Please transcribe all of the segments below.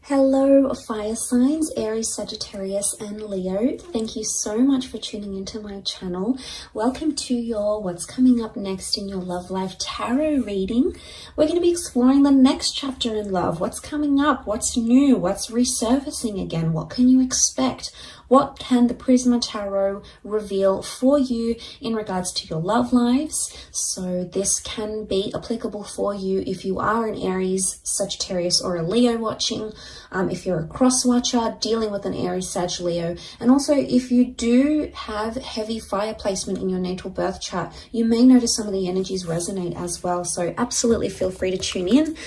Hello, fire signs, Aries, Sagittarius, and Leo. Thank you so much for tuning into my channel. Welcome to your What's Coming Up Next in Your Love Life Tarot reading. We're going to be exploring the next chapter in love. What's coming up? What's new? What's resurfacing again? What can you expect? What can the Prisma Tarot reveal for you in regards to your love lives? So this can be applicable for you if you are an Aries, Sagittarius, or a Leo watching. If you're a cross watcher dealing with an Aries, Sag, Leo, and also if you do have heavy fire placement in your natal birth chart, you may notice some of the energies resonate as well. So absolutely feel free to tune in.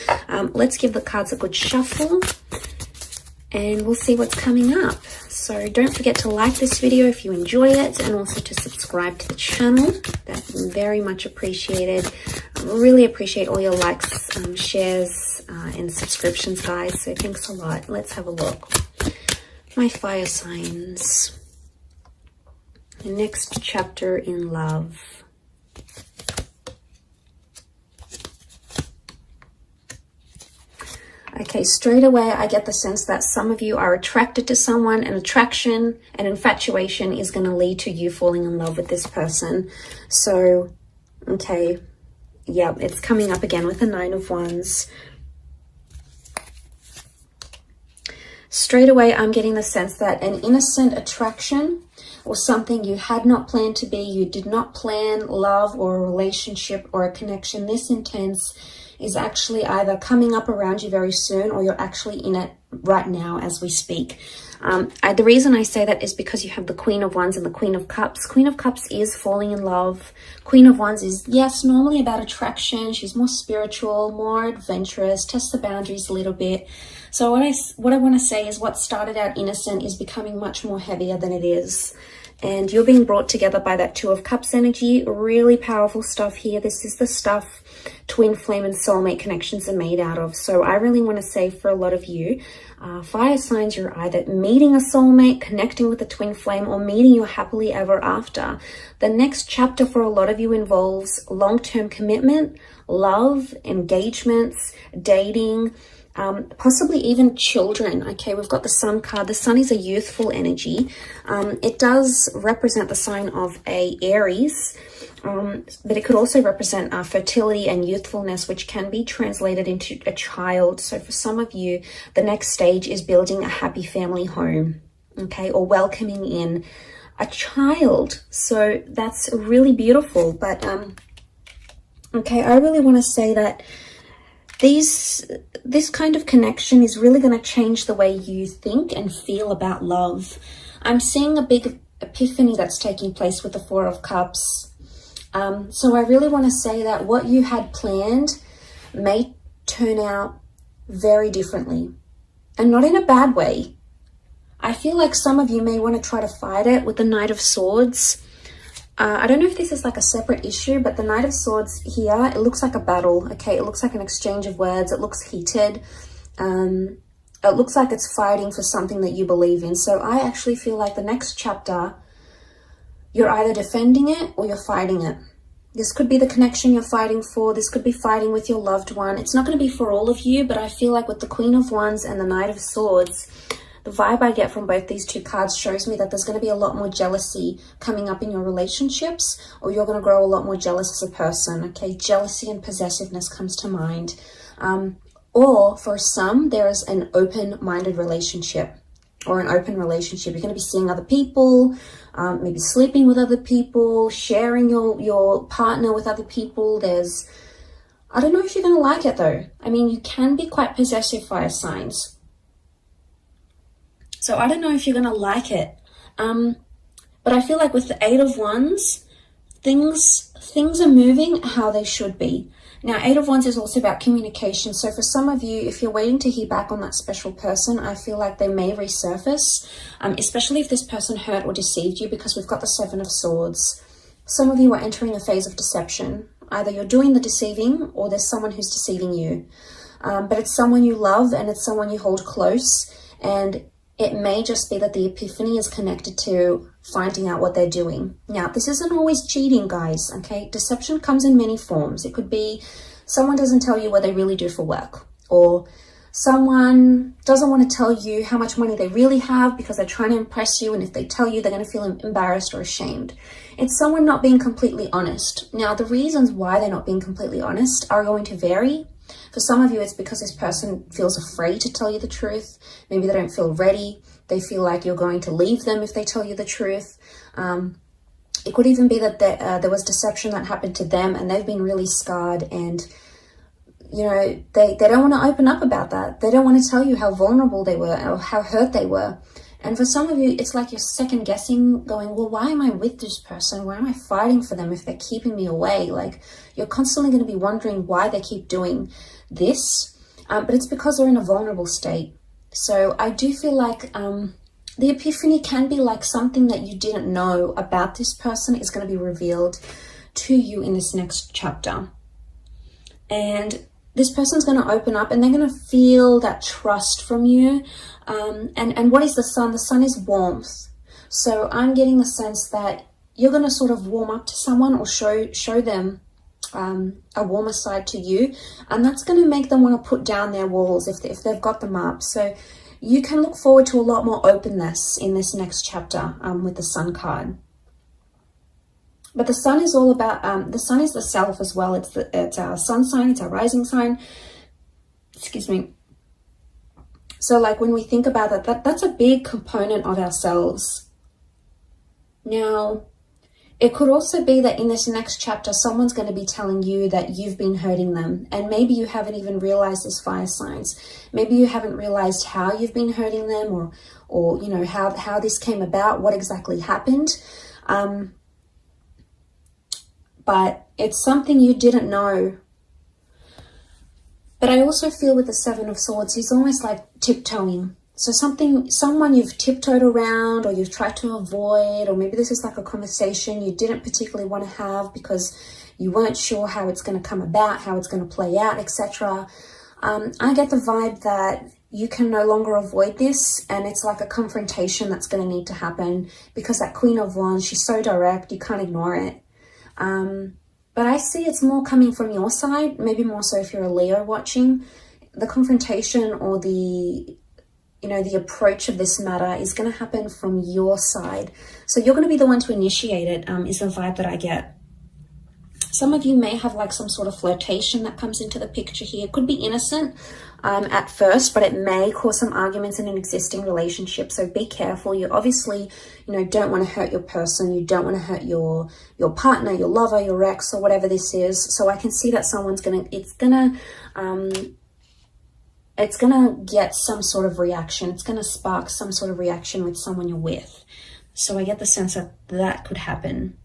Let's give the cards a good shuffle and we'll see what's coming up. So don't forget to like this video if you enjoy it, and also to subscribe to the channel. That's very much appreciated. I really appreciate all your likes, shares, and subscriptions, guys. So thanks a lot. Let's have a look. My fire signs. The next chapter in love. Okay, straight away I get the sense that some of you are attracted to someone, and attraction and infatuation is going to lead to you falling in love with this person. So, okay, yeah, it's coming up again with the Nine of Wands. Straight away I'm getting the sense that an innocent attraction or something you had not planned to be, you did not plan love or a relationship or a connection this intense, is actually either coming up around you very soon, or you're actually in it right now as we speak. The reason I say that is because you have the Queen of Wands and the Queen of Cups. Queen of Cups is falling in love. Queen of Wands is, yes, normally about attraction. She's more spiritual, more adventurous, tests the boundaries a little bit. So what I want to say is what started out innocent is becoming much more heavier than it is. And you're being brought together by that Two of Cups energy. Really powerful stuff here. This is the stuff twin flame and soulmate connections are made out of. So I really want to say for a lot of you, fire signs, you're either meeting a soulmate, connecting with a twin flame, or meeting your happily ever after. The next chapter for a lot of you involves long-term commitment, love, engagements, dating, possibly even children. Okay, we've got the Sun card. The Sun is a youthful energy. It does represent the sign of a Aries, but it could also represent fertility and youthfulness, which can be translated into a child. So for some of you, the next stage is building a happy family home, okay, or welcoming in a child. So that's really beautiful. But okay, I really want to say that this kind of connection is really going to change the way you think and feel about love. I'm seeing a big epiphany that's taking place with the Four of Cups. So I really want to say that what you had planned may turn out very differently, and not in a bad way. I feel like some of you may want to try to fight it with the Knight of Swords. I don't know if this is like a separate issue, but the Knight of Swords here, it looks like a battle, okay? It looks like an exchange of words. It looks heated. It looks like it's fighting for something that you believe in. So I actually feel like the next chapter, you're either defending it or you're fighting it. This could be the connection you're fighting for. This could be fighting with your loved one. It's not going to be for all of you, but I feel like with the Queen of Wands and the Knight of Swords, the vibe I get from both these two cards shows me that there's going to be a lot more jealousy coming up in your relationships, or you're going to grow a lot more jealous as a person, okay? Jealousy and possessiveness comes to mind. Or for some, there is an open-minded relationship or an open relationship. You're going to be seeing other people, maybe sleeping with other people, sharing your partner with other people. I don't know if you're going to like it though. I mean, you can be quite possessive, fire signs. So I don't know if you're going to like it. But I feel like with the Eight of Wands, things are moving how they should be. Now, Eight of Wands is also about communication. So for some of you, if you're waiting to hear back on that special person, I feel like they may resurface, especially if this person hurt or deceived you, because we've got the Seven of Swords. Some of you are entering a phase of deception. Either you're doing the deceiving or there's someone who's deceiving you. But it's someone you love and it's someone you hold close, and it may just be that the epiphany is connected to finding out what they're doing. Now, this isn't always cheating, guys, okay? Deception comes in many forms. It could be someone doesn't tell you what they really do for work, or Someone doesn't want to tell you how much money they really have because they're trying to impress you, and if they tell you, they're going to feel embarrassed or ashamed. It's someone not being completely honest. Now, the reasons why they're not being completely honest are going to vary. For some of you, it's because this person feels afraid to tell you the truth. Maybe they don't feel ready. They feel like you're going to leave them if they tell you the truth. It could even be that there was deception that happened to them and they've been really scarred, and you know, they don't want to open up about that. They don't want to tell you how vulnerable they were or how hurt they were. And for some of you, it's like you're second guessing, going, well, why am I with this person? Why am I fighting for them if they're keeping me away? Like, you're constantly going to be wondering why they keep doing this. But it's because they're in a vulnerable state. So I do feel like the epiphany can be like something that you didn't know about this person is going to be revealed to you in this next chapter. And this person's going to open up and they're going to feel that trust from you. And what is the sun? The sun is warmth. So I'm getting the sense that you're going to sort of warm up to someone or show them a warmer side to you. And that's going to make them want to put down their walls if they've got them up. So you can look forward to a lot more openness in this next chapter with the sun card. But the sun is all about, the sun is the self as well. It's our sun sign, it's our rising sign. Excuse me. So like when we think about that's a big component of ourselves. Now, it could also be that in this next chapter, someone's going to be telling you that you've been hurting them. And maybe you haven't even realized this, fire signs. Maybe you haven't realized how you've been hurting them or you know, how this came about, what exactly happened. But it's something you didn't know. But I also feel with the Seven of Swords, he's almost like tiptoeing. So someone you've tiptoed around or you've tried to avoid, or maybe this is like a conversation you didn't particularly want to have because you weren't sure how it's going to come about, how it's going to play out, etc. I get the vibe that you can no longer avoid this, and it's like a confrontation that's going to need to happen because that Queen of Wands, she's so direct, you can't ignore it. But I see it's more coming from your side, maybe more so if you're a Leo watching. The confrontation or the approach of this matter is going to happen from your side. So you're going to be the one to initiate it, is the vibe that I get. Some of you may have like some sort of flirtation that comes into the picture here. It could be innocent at first, but it may cause some arguments in an existing relationship. So be careful. You obviously, don't want to hurt your person. You don't want to hurt your partner, your lover, your ex, or whatever this is. So I can see that it's gonna get some sort of reaction. It's gonna spark some sort of reaction with someone you're with. So I get the sense that could happen.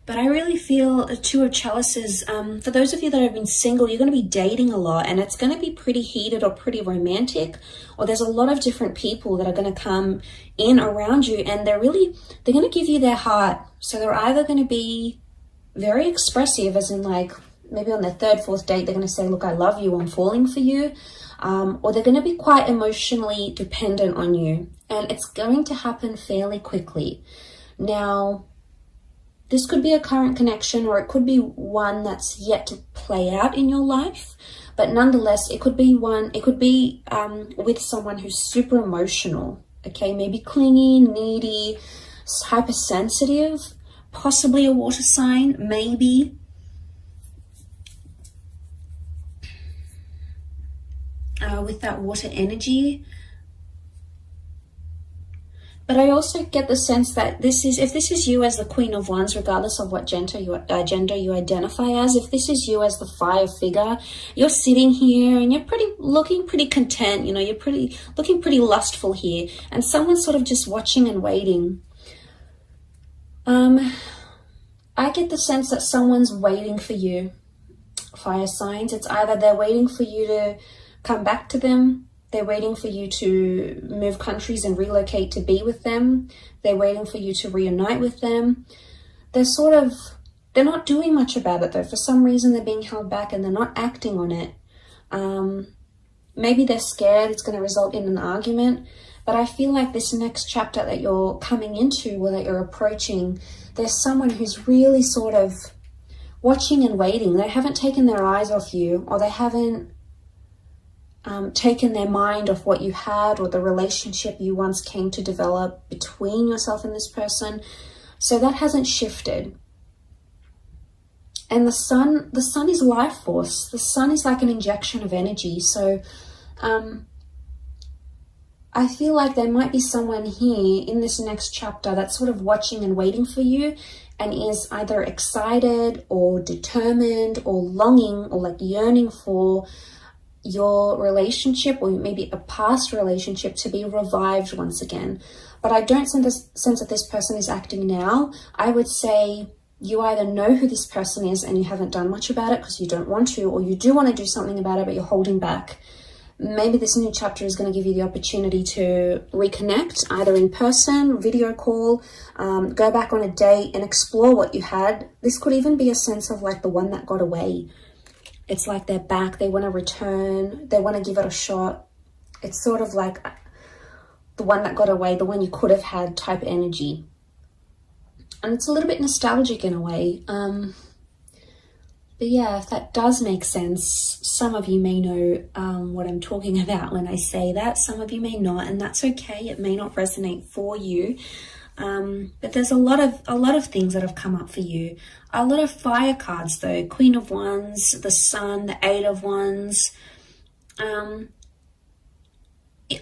But I really feel a Two of Chalices. For those of you that have been single, you're going to be dating a lot, and it's going to be pretty heated or pretty romantic, or there's a lot of different people that are going to come in around you, and they're going to give you their heart. So they're either going to be very expressive, as in like maybe on their third, fourth date, they're going to say, look, I love you, I'm falling for you. Or they're going to be quite emotionally dependent on you, and it's going to happen fairly quickly. Now, this could be a current connection, or it could be one that's yet to play out in your life. But nonetheless, it could be with someone who's super emotional, okay? Maybe clingy, needy, hypersensitive, possibly a water sign, maybe. With that water energy. But I also get the sense that if this is you as the Queen of Wands, regardless of what gender you identify as, if this is you as the fire figure, you're sitting here and you're looking pretty content, you're looking pretty lustful here, and someone's sort of just watching and waiting. I get the sense that someone's waiting for you, fire signs. It's either they're waiting for you to come back to them, they're waiting for you to move countries and relocate to be with them, they're waiting for you to reunite with them. They're not doing much about it though. For some reason they're being held back and they're not acting on it. Maybe they're scared it's going to result in an argument. But I feel like this next chapter that you're coming into, or that you're approaching, there's someone who's really sort of watching and waiting. They haven't taken their eyes off you, or they haven't taken their mind off what you had, or the relationship you once came to develop between yourself and this person. So that hasn't shifted. And the sun is life force. The sun is like an injection of energy. So I feel like there might be someone here in this next chapter that's sort of watching and waiting for you, and is either excited or determined or longing or like yearning for your relationship, or maybe a past relationship, to be revived once again. But I don't sense that this person is acting now. I would say you either know who this person is and you haven't done much about it because you don't want to, or you do want to do something about it but you're holding back. Maybe this new chapter is going to give you the opportunity to reconnect, either in person, video call, go back on a date and explore what you had. This could even be a sense of like the one that got away. It's like they're back, they want to return, they want to give it a shot. It's sort of like the one that got away, the one you could have had type energy. And it's a little bit nostalgic in a way. But yeah, if that does make sense, some of you may know what I'm talking about when I say that. Some of you may not, and that's okay. It may not resonate for you. But there's a lot of things that have come up for you. A lot of fire cards though. Queen of Wands, the Sun, the Eight of Wands.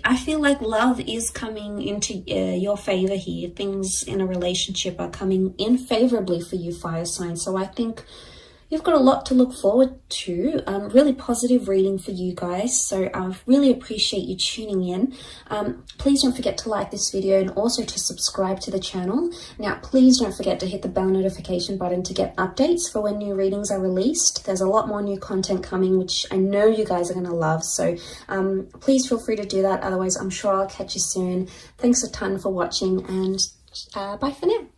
I feel like love is coming into your favor here. Things in a relationship are coming in favorably for you, fire sign. So I think you've got a lot to look forward to. Really positive reading for you guys. So I really appreciate you tuning in. Please don't forget to like this video and also to subscribe to the channel. Now, please don't forget to hit the bell notification button to get updates for when new readings are released. There's a lot more new content coming, which I know you guys are going to love. So please feel free to do that. Otherwise, I'm sure I'll catch you soon. Thanks a ton for watching, and bye for now.